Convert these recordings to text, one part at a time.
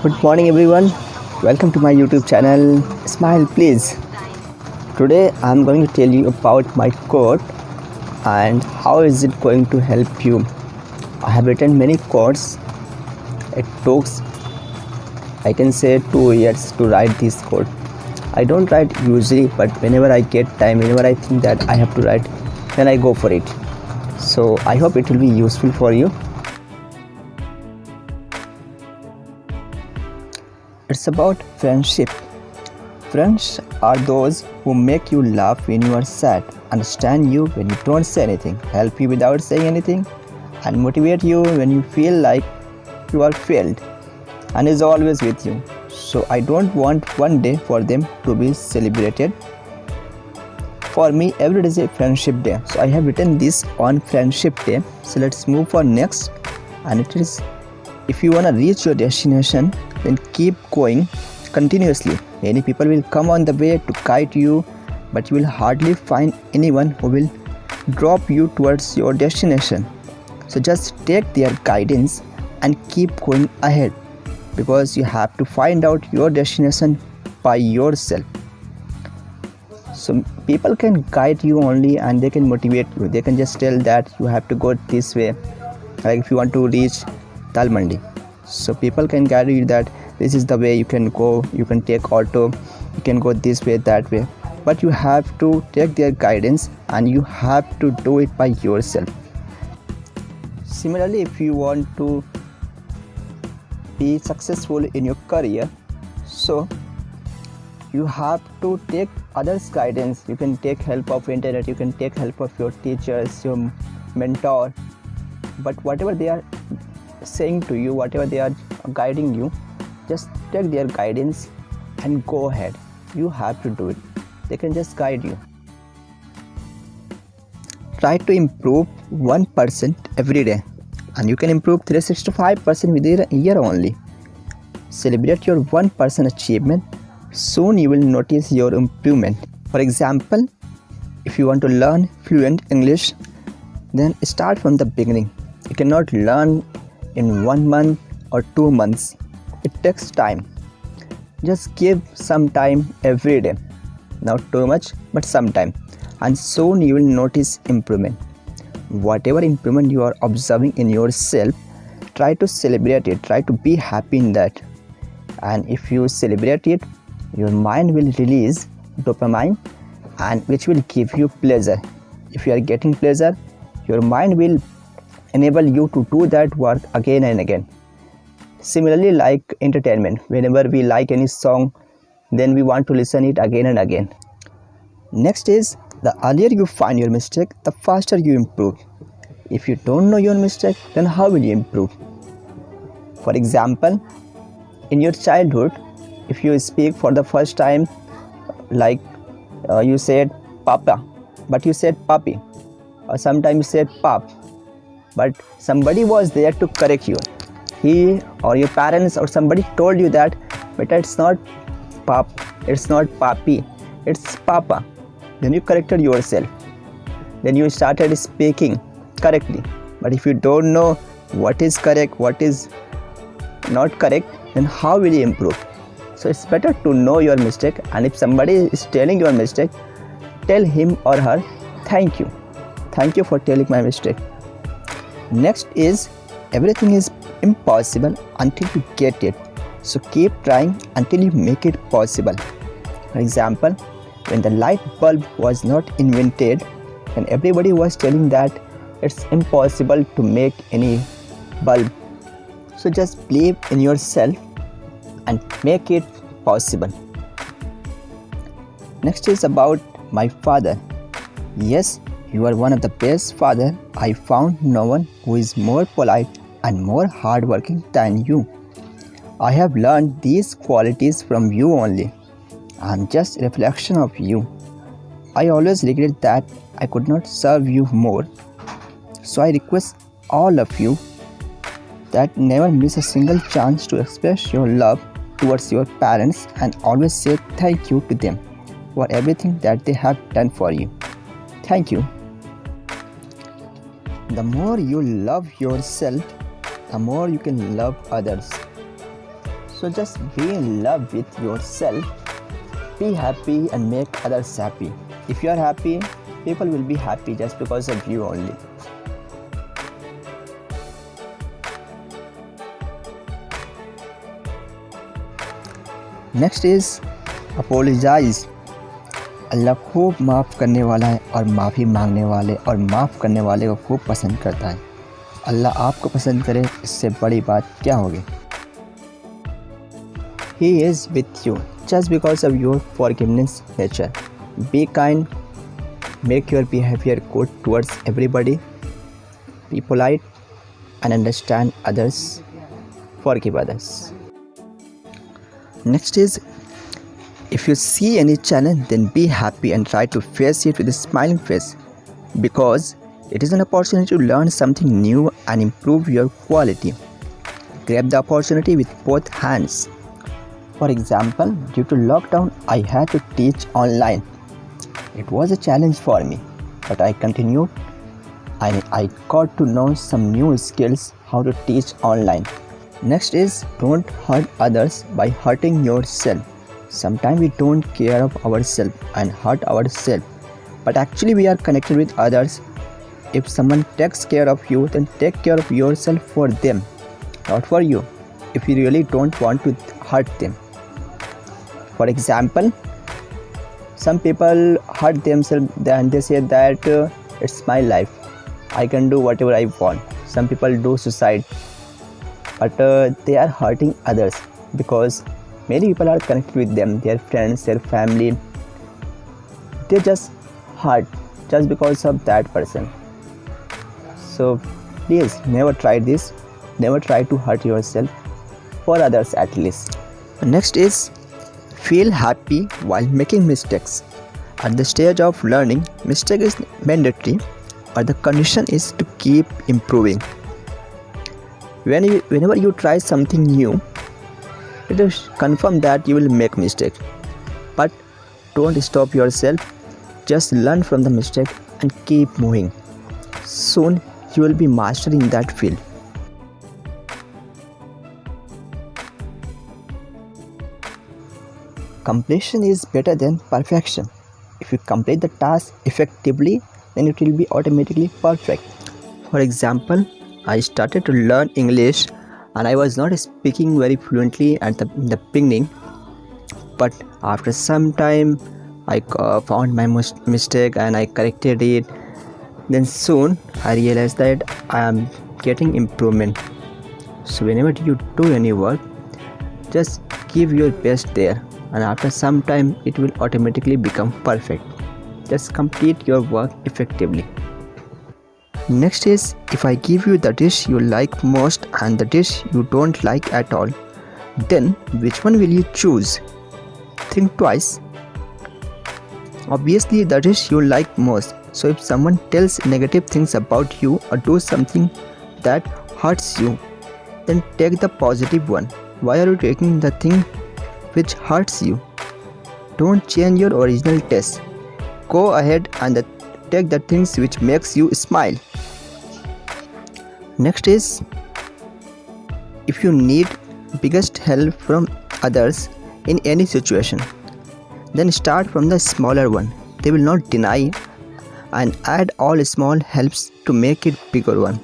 Good morning, everyone. Welcome to my YouTube channel. Smile, please. Today, I'm going to tell you about my quote and how is it going to help you. I have written many quotes. It took, I can say, 2 years to write this quote. I don't write usually, but whenever I get time, whenever I think that I have to write, then I go for it. So I hope it will be useful for you. It's about friendship. Friends are those who make you laugh when you are sad, understand you when you don't say anything, help you without saying anything, and motivate you when you feel like you are failed, and is always with you. So I don't want one day for them to be celebrated. For me, every day is a friendship day. So I have written this on friendship day. So let's move for next. And it is, if you want to reach your destination, then keep going continuously. Many people will come on the way to guide you, but you will hardly find anyone who will drop you towards your destination. So just take their guidance and keep going ahead, because you have to find out your destination by yourself. So people can guide you only, and they can motivate you. They can just tell that you have to go this way. Like if you want to reach Dal Mandi, so people can guide you that this is the way you can go, you can take auto, you can go this way, that way, but you have to take their guidance and you have to do it by yourself. Similarly, if you want to be successful in your career, so you have to take others' guidance. You can take help of internet, you can take help of your teachers, your mentor, but whatever they are saying to you, whatever they are guiding you, just take their guidance and go ahead. You have to do it. They can just guide you. Try to improve 1% every day, and you can improve 365% within a year only. Celebrate your 1% achievement. Soon you will notice your improvement. For example, if you want to learn fluent English, then start from the beginning. You cannot learn in 1 month or 2 months. It takes time. Just give some time every day. Not too much, but some time. And soon you will notice improvement. Whatever improvement you are observing in yourself, try to celebrate it. Try to be happy in that. And if you celebrate it, your mind will release dopamine, and which will give you pleasure. If you are getting pleasure, your mind will enable you to do that work again and again. Similarly, like entertainment, whenever we like any song, then we want to listen it again and again. Next is, the earlier you find your mistake, the faster you improve. If you don't know your mistake, then how will you improve? For example, in your childhood, if you speak for the first time, like you said papa, but you said papi, or sometimes you said pap, but somebody was there to correct you. He or your parents or somebody told you that, but it's not pap, it's not papi, it's papa. Then you corrected yourself. Then you started speaking correctly. But if you don't know what is correct, what is not correct, then how will you improve? So it's better to know your mistake, and if somebody is telling your mistake, tell him or her, thank you. Thank you for telling my mistake. Next is, everything is impossible until you get it. So keep trying until you make it possible. For example, when the light bulb was not invented, and everybody was telling that it's impossible to make any bulb. So just believe in yourself and make it possible. Next is about my father. Yes, you are one of the best father. I found no one who is more polite and more hardworking than you. I have learned these qualities from you only. I am just a reflection of you. I always regret that I could not serve you more. So I request all of you that never miss a single chance to express your love towards your parents, and always say thank you to them for everything that they have done for you. Thank you. The more you love yourself, the more you can love others. So just be in love with yourself, be happy and make others happy. If you are happy, people will be happy just because of you only. Next is apologise. Allah खूब माफ़ करने वाला है और माफ़ी मांगने वाले और माफ़ करने वाले को खूब पसंद करता है। अल्लाह आपको पसंद करे, इससे बड़ी बात क्या होगी। He is with you just because of your forgiveness nature. Be kind, make your behavior good towards everybody, be polite and understand others, forgive others. Next is, if you see any challenge, then be happy and try to face it with a smiling face, because it is an opportunity to learn something new and improve your quality. Grab the opportunity with both hands. For example, due to lockdown, I had to teach online. It was a challenge for me, but I continued and I got to know some new skills how to teach online. Next is, don't hurt others by hurting yourself. Sometimes we don't care of ourselves and hurt ourselves, but actually we are connected with others. If someone takes care of you, then take care of yourself for them, not for you, if you really don't want to hurt them. For example, some people hurt themselves and they say that it's my life, I can do whatever I want. Some people do suicide, but they are hurting others because many people are connected with them, their friends, their family. They just hurt just because of that person. So please never try this. Never try to hurt yourself, for others at least. Next is, feel happy while making mistakes. At the stage of learning, mistake is mandatory, but the condition is to keep improving. Whenever you try something new, it is confirmed that you will make mistakes, but don't stop yourself. Just learn from the mistake and keep moving. Soon you will be mastering that field. Completion is better than perfection. If you complete the task effectively, then it will be automatically perfect. For example, I started to learn English and I was not speaking very fluently at the beginning, but after some time I found my mistake and I corrected it. Then soon I realized that I am getting improvement. So whenever you do any work, just give your best there, and after some time it will automatically become perfect. Just complete your work effectively. Next is, if I give you the dish you like most and the dish you don't like at all, then which one will you choose? Think twice. Obviously the dish you like most. So if someone tells negative things about you or do something that hurts you, then take the positive one. Why are you taking the thing which hurts you? Don't change your original taste. Go ahead and take the things which makes you smile. Next is, if you need biggest help from others in any situation, then start from the smaller one. They will not deny, and add all small helps to make it bigger one.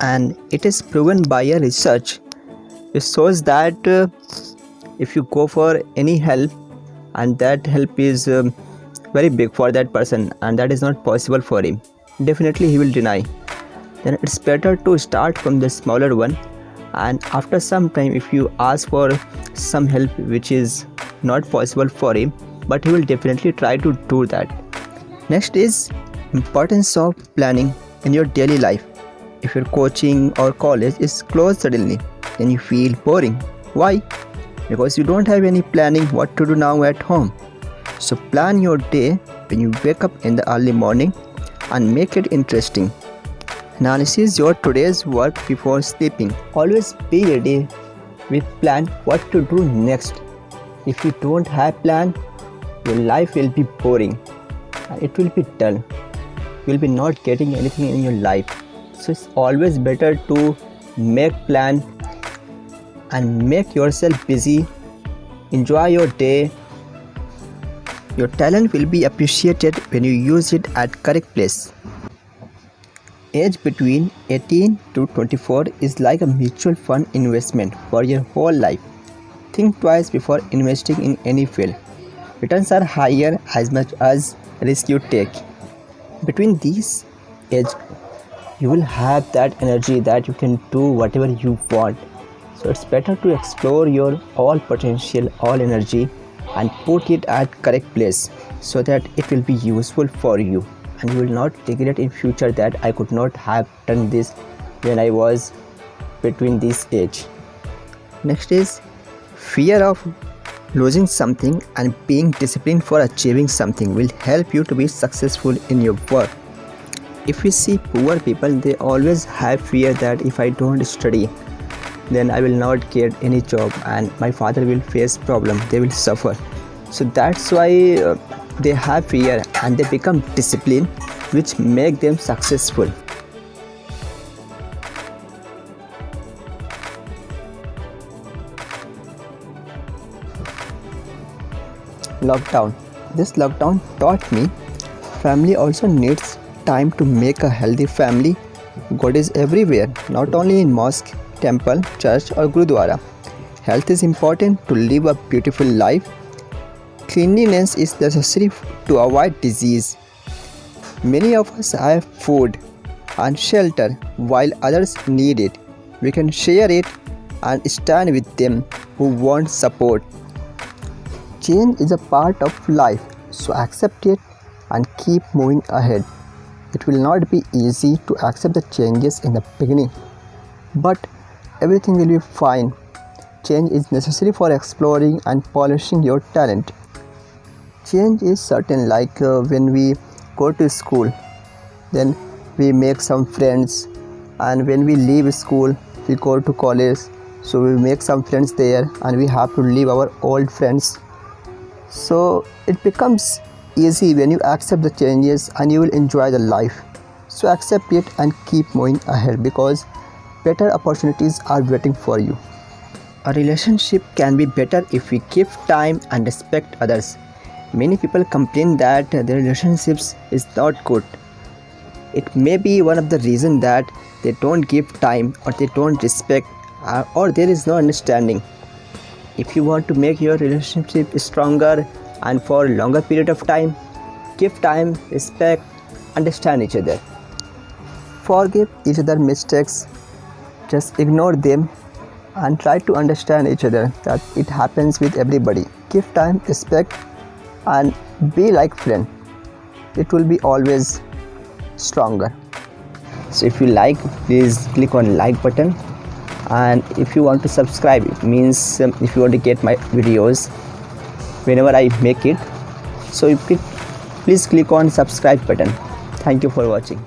And it is proven by a research. It shows that if you go for any help and that help is very big for that person and that is not possible for him, definitely he will deny. Then it's better to start from the smaller one, and after some time if you ask for some help which is not possible for him, but he will definitely try to do that. Next is importance of planning in your daily life. If your coaching or college is closed suddenly, then you feel boring. Why? Because you don't have any planning what to do now at home. So plan your day when you wake up in the early morning and make it interesting. Analyze your today's work before sleeping. Always be ready with plan what to do next. If you don't have plan, your life will be boring and it will be dull. You will be not getting anything in your life. So it's always better to make plan and make yourself busy. Enjoy your day. Your talent will be appreciated when you use it at correct place. Age between 18 to 24 is like a mutual fund investment for your whole life. Think twice before investing in any field. Returns are higher as much as risk you take. Between these age, you will have that energy that you can do whatever you want. So it's better to explore your all potential, all energy, and put it at correct place so that it will be useful for you, and you will not regret in future that I could not have done this when I was between this age. Next is fear of losing something, and being disciplined for achieving something will help you to be successful in your work. If we see poor people, they always have fear that if I don't study, then I will not get any job and my father will face problem, they will suffer. So that's why they have fear and they become disciplined, which make them successful. Lockdown. This lockdown taught me family also needs time to make a healthy family. God is everywhere, not only in mosque, temple, church or gurudwara. Health is important to live a beautiful life. Cleanliness is necessary to avoid disease. Many of us have food and shelter while others need it. We can share it and stand with them who want support. Change is a part of life, so accept it and keep moving ahead. It will not be easy to accept the changes in the beginning, but everything will be fine. Change is necessary for exploring and polishing your talent. Change is certain, like when we go to school, then we make some friends, and when we leave school, we go to college, so we make some friends there and we have to leave our old friends. So it becomes easy when you accept the changes and you will enjoy the life. So accept it and keep moving ahead because better opportunities are waiting for you. A relationship can be better if we give time and respect others. Many people complain that their relationships is not good. It may be one of the reasons that they don't give time or they don't respect or there is no understanding. If you want to make your relationship stronger and for a longer period of time, give time, respect, understand each other. Forgive each other's mistakes, just ignore them and try to understand each other, that it happens with everybody. Give time, respect and be like friend. It will be always stronger. So if you like, please click on like button, and if you want to subscribe, it means if you want to get my videos whenever I make it, so you please click on subscribe button. Thank you for watching.